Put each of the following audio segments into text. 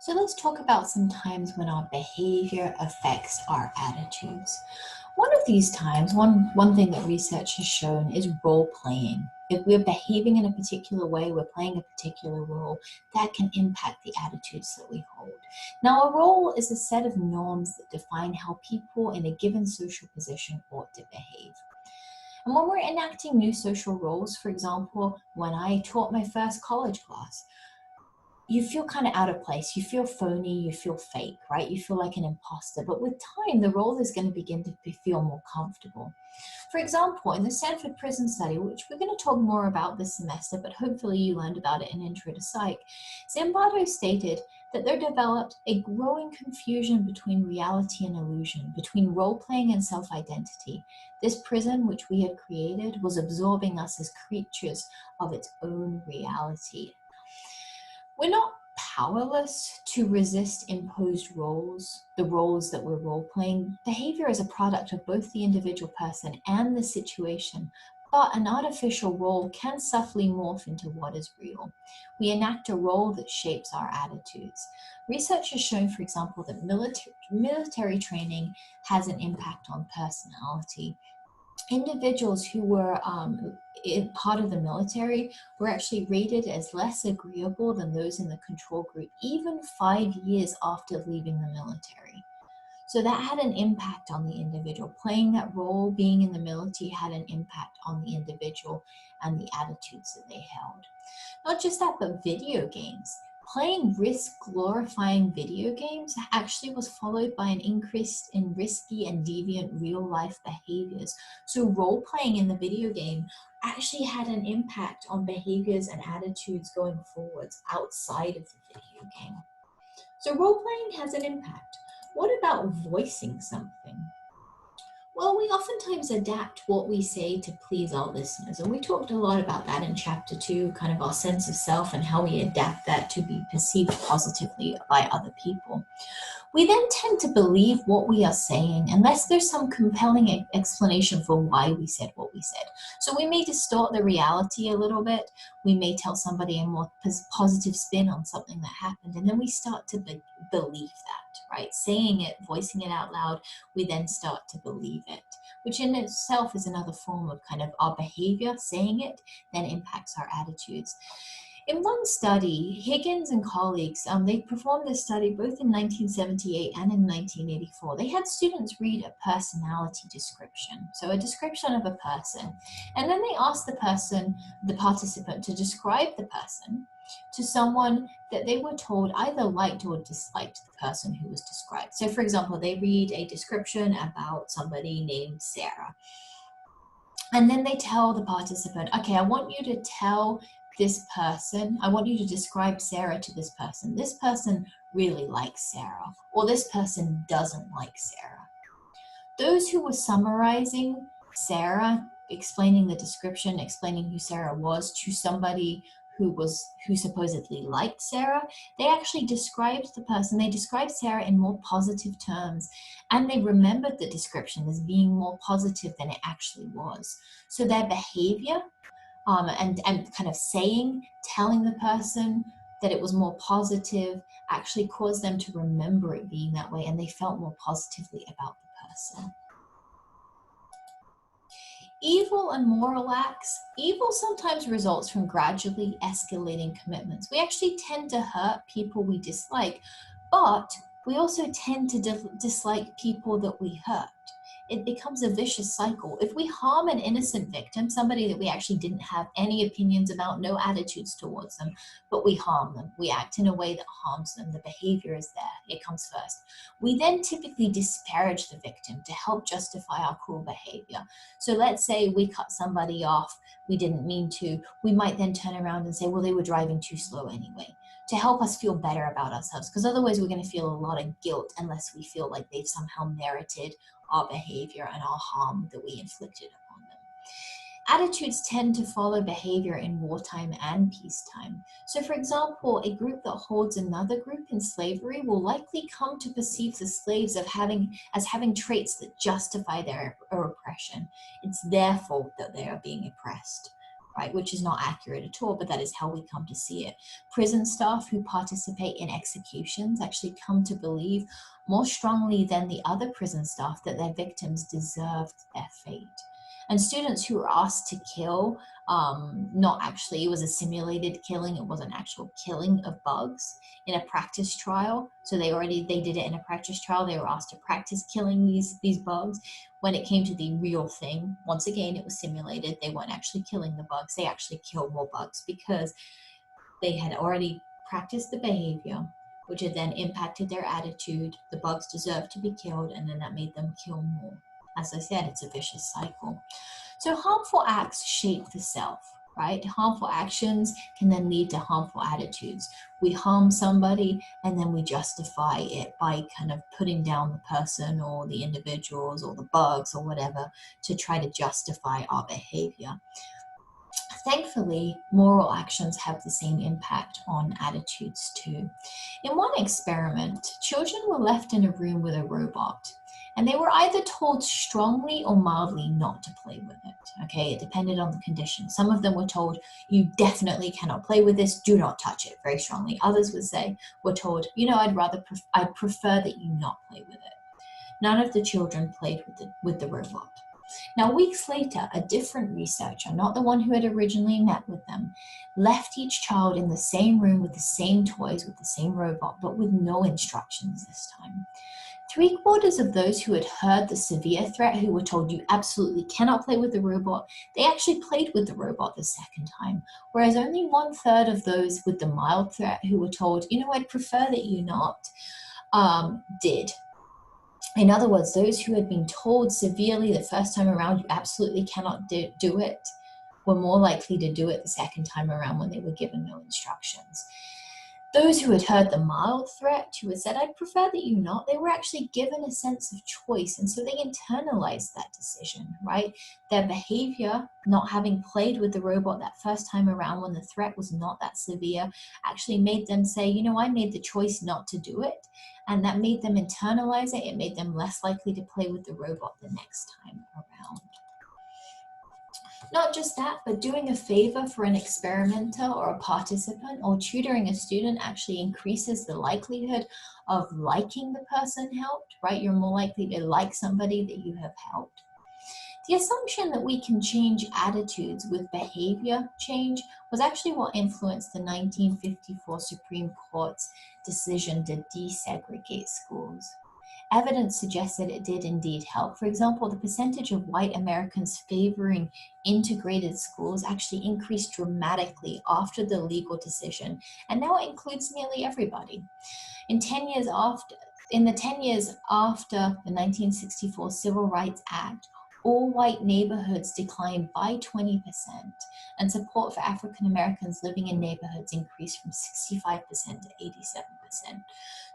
So let's talk about some times when our behavior affects our attitudes. One of these times, one thing that research has shown is role playing. If we're behaving in a particular way, we're playing a particular role, that can impact the attitudes that we hold. Now, a role is a set of norms that define how people in a given social position ought to behave. And when we're enacting new social roles, for example, when I taught my first college class, you feel kind of out of place. You feel phony, you feel fake, right? You feel like an imposter. But with time, the role is going to begin to feel more comfortable. For example, in the Stanford Prison Study, which we're going to talk more about this semester, but hopefully you learned about it in Intro to Psych, Zimbardo stated that there developed a growing confusion between reality and illusion, between role-playing and self-identity. This prison, which we had created, was absorbing us as creatures of its own reality. We're not powerless to resist imposed roles, the roles that we're role playing. Behavior is a product of both the individual person and the situation, but an artificial role can subtly morph into what is real. We enact a role that shapes our attitudes. Research has shown, for example, that military training has an impact on personality. Individuals who were part of the military were actually rated as less agreeable than those in the control group, even 5 years after leaving the military. So that had an impact on the individual. Playing that role, being in the military, had an impact on the individual and the attitudes that they held. Not just that, but video games. Playing risk-glorifying video games actually was followed by an increase in risky and deviant real-life behaviors. So role-playing in the video game actually had an impact on behaviors and attitudes going forwards outside of the video game. So role-playing has an impact. What about voicing something? Well, we oftentimes adapt what we say to please our listeners. And we talked a lot about that in chapter 2, kind of our sense of self and how we adapt that to be perceived positively by other people. We then tend to believe what we are saying unless there's some compelling explanation for why we said what we said. So we may distort the reality a little bit. We may tell somebody a more positive spin on something that happened, and then we start to believe that, right? Saying it, voicing it out loud, we then start to believe it, which in itself is another form of kind of our behavior. Saying it then impacts our attitudes. In one study, Higgins and colleagues, they performed this study both in 1978 and in 1984. They had students read a personality description, so a description of a person, and then they asked the participant, to describe the person to someone that they were told either liked or disliked the person who was described. So for example, they read a description about somebody named Sarah. And then they tell the participant, okay, I want you to tell this person, I want you to describe Sarah to this person. This person really likes Sarah, or this person doesn't like Sarah. Those who were summarizing Sarah, explaining the description, explaining who Sarah was to somebody who supposedly liked Sarah, they actually described the person, they described Sarah in more positive terms, and they remembered the description as being more positive than it actually was. So their behavior and kind of telling the person that it was more positive actually caused them to remember it being that way, and they felt more positively about the person. Evil and moral acts. Evil sometimes results from gradually escalating commitments. We actually tend to hurt people we dislike, but we also tend to dislike people that we hurt. It becomes a vicious cycle. If we harm an innocent victim, somebody that we actually didn't have any opinions about, no attitudes towards them, but we harm them, we act in a way that harms them, the behavior is there, it comes first. We then typically disparage the victim to help justify our cruel behavior. So let's say we cut somebody off, we didn't mean to, we might then turn around and say, well, they were driving too slow anyway, to help us feel better about ourselves, because otherwise we're going to feel a lot of guilt unless we feel like they've somehow merited our behavior and our harm that we inflicted upon them. Attitudes tend to follow behavior in wartime and peacetime. So for example, a group that holds another group in slavery will likely come to perceive the slaves as having traits that justify their oppression. It's their fault that they are being oppressed. right? Which is not accurate at all, but that is how we come to see it. Prison staff who participate in executions actually come to believe more strongly than the other prison staff that their victims deserved their fate. And students who were asked to kill, not actually, it was a simulated killing, it was an actual killing of bugs in a practice trial. So they did it in a practice trial. They were asked to practice killing these bugs. When it came to the real thing, once again, it was simulated. They weren't actually killing the bugs. They actually killed more bugs because they had already practiced the behavior, which had then impacted their attitude. The bugs deserved to be killed, and then that made them kill more. As I said, it's a vicious cycle. So harmful acts shape the self, right? Harmful actions can then lead to harmful attitudes. We harm somebody and then we justify it by kind of putting down the person or the individuals or the bugs or whatever to try to justify our behavior. Thankfully, moral actions have the same impact on attitudes too. In one experiment, children were left in a room with a robot, and they were either told strongly or mildly not to play with it. Okay, it depended on the condition. Some of them were told, you definitely cannot play with this, do not touch it, very strongly. Others were told, I'd prefer that you not play with it. None of the children played with the robot. Now, weeks later, a different researcher, not the one who had originally met with them, left each child in the same room with the same toys, with the same robot, but with no instructions this time. 3/4 of those who had heard the severe threat, who were told you absolutely cannot play with the robot, they actually played with the robot the second time, whereas only 1/3 of those with the mild threat, who were told, I'd prefer that you not, did. In other words, those who had been told severely the first time around, you absolutely cannot do it, were more likely to do it the second time around when they were given no instructions. Those who had heard the mild threat, who had said, I'd prefer that you not, they were actually given a sense of choice. And so they internalized that decision, right? Their behavior, not having played with the robot that first time around when the threat was not that severe, actually made them say, I made the choice not to do it. And that made them internalize it. It made them less likely to play with the robot the next time around. Not just that, but doing a favor for an experimenter or a participant or tutoring a student actually increases the likelihood of liking the person helped, right? You're more likely to like somebody that you have helped. The assumption that we can change attitudes with behavior change was actually what influenced the 1954 Supreme Court's decision to desegregate schools. Evidence suggests that it did indeed help. For example, the percentage of white Americans favoring integrated schools actually increased dramatically after the legal decision, and now it includes nearly everybody. In the 10 years after the 1964 Civil Rights Act, all white neighborhoods declined by 20%, and support for African Americans living in neighborhoods increased from 65% to 87%.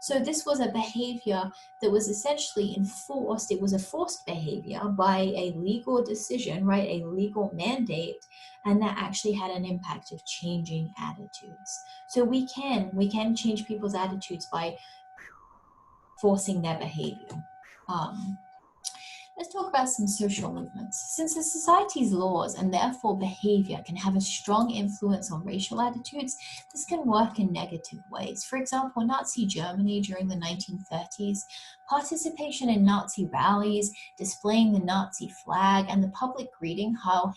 So this was a behavior that was essentially enforced. It was a forced behavior by a legal decision, right? A legal mandate, and that actually had an impact of changing attitudes. So we can change people's attitudes by forcing their behavior. Let's talk about some social movements. Since a society's laws and therefore behavior can have a strong influence on racial attitudes, this can work in negative ways. For example, Nazi Germany during the 1930s, participation in Nazi rallies, displaying the Nazi flag, and the public greeting Heil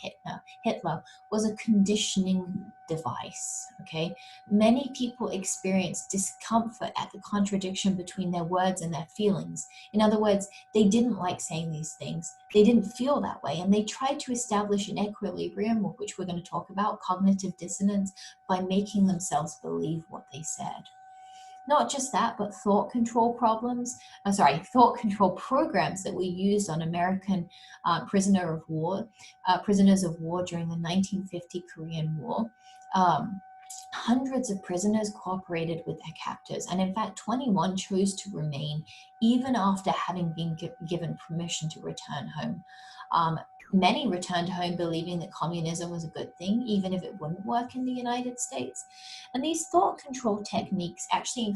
Hitler was a conditioning device, okay? Many people experienced discomfort at the contradiction between their words and their feelings. In other words, they didn't like saying these things. They didn't feel that way. And they tried to establish an equilibrium, which we're going to talk about, cognitive dissonance, by making themselves believe what they said. Not just that, but thought control programs that were used on American prisoners of war during the 1950 Korean War. Hundreds of prisoners cooperated with their captors, and in fact 21 chose to remain even after having been given permission to return home. Many returned home believing that communism was a good thing, even if it wouldn't work in the United States. And these thought control techniques actually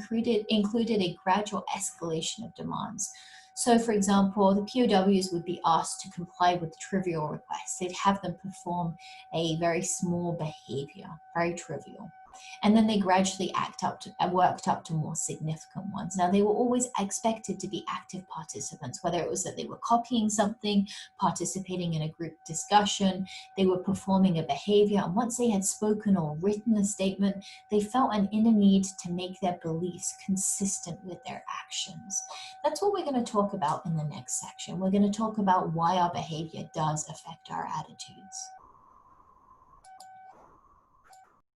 included a gradual escalation of demands. So, for example, the POWs would be asked to comply with trivial requests. They'd have them perform a very small behavior, very trivial. And then they gradually worked up to more significant ones. Now, they were always expected to be active participants, whether it was that they were copying something, participating in a group discussion, they were performing a behavior. And once they had spoken or written a statement, they felt an inner need to make their beliefs consistent with their actions. That's what we're going to talk about in the next section. We're going to talk about why our behavior does affect our attitudes.